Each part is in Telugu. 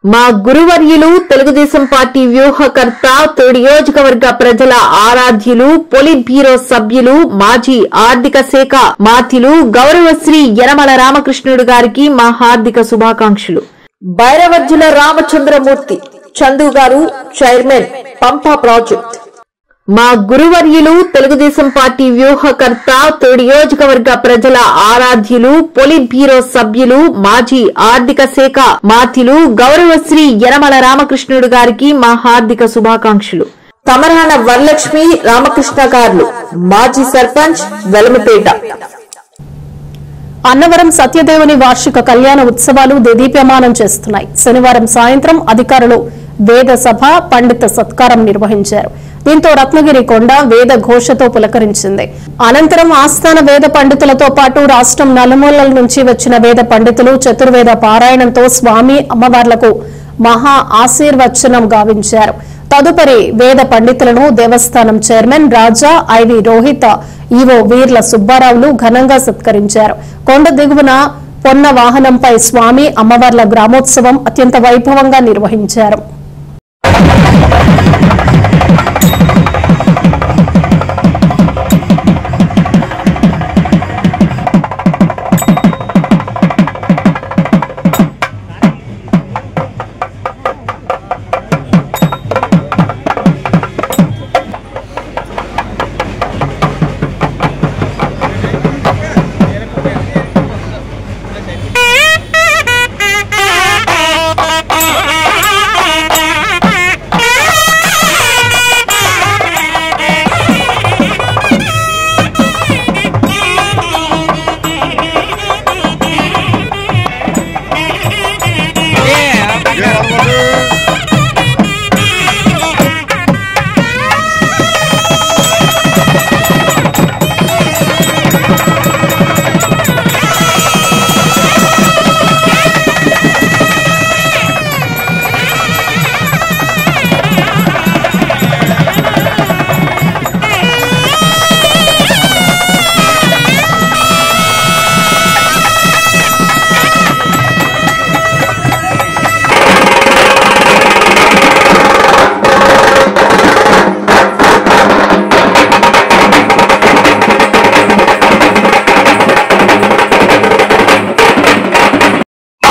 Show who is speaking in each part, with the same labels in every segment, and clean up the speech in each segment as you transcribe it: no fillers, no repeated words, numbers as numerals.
Speaker 1: మా గురువర్యులు తెలుగుదేశం పార్టీ వ్యూహకర్త నియోజకవర్గ ప్రజల ఆరాధ్యులు పొలిట్ బ్యూరో సభ్యులు మాజీ ఆర్థిక శాఖ మాత్యులు గౌరవశ్రీ యనమల రామకృష్ణుడు గారికి మా హార్దిక శుభాకాంక్షలు. భైరవజ్జుల రామచంద్రమూర్తి చందు గారు, చైర్మన్, పంపా ప్రాజెక్ట్. మా గురువర్యులు తెలుగుదేశం పార్టీ వ్యూహకర్త నియోజకవర్గ ప్రజల ఆరాధ్యులు పొలిట్ బ్యూరో సభ్యులు మాజీ ఆర్థిక శాఖ మాత్యులు గౌరవశ్రీ యనమల రామకృష్ణుడు గారికి మా హార్దిక శుభాకాంక్షలు. తమరాన వరలక్ష్మి రామకృష్ణ గారు, మాజీ సర్పంచ్, వెలమపేట.
Speaker 2: అన్నవరం సత్యదేవుని వార్షిక కళ్యాణ ఉత్సవాలు దేదీప్యమానం చేస్తున్నాయి. శనివారం సాయంత్రం అధికారులు వేద సభ, పండిత సత్కారం నిర్వహించారు. దీంతో రత్నగిరి కొండ వేద ఘోషతో పులకరించింది. అనంతరం ఆస్థాన వేద పండితులతో పాటు రాష్ట్రం నలుమూలల నుంచి వచ్చిన వేద పండితులు చతుర్వేద పారాయణంతో స్వామి అమ్మవార్లకు మహా ఆశీర్వచనం గావించారు. తదుపరి వేద పండితులను దేవస్థానం చైర్మన్ రాజా, ఐవి రోహిత, ఈవో వీర్ల సుబ్బారావులు ఘనంగా సత్కరించారు. కొండ దిగువన పొన్న వాహనంపై స్వామి అమ్మవార్ల గ్రామోత్సవం అత్యంత వైభవంగా నిర్వహించారు.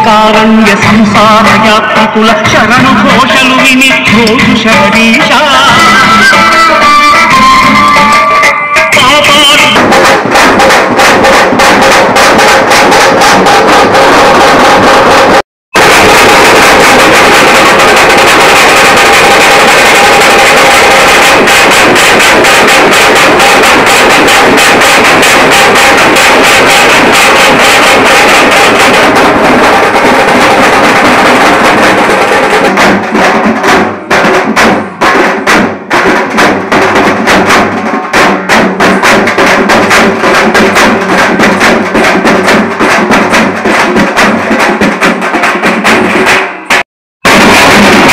Speaker 3: కారణ్య సంసార యాత్రికుల శరణు ఘోషలు విని ఘోష శబరీష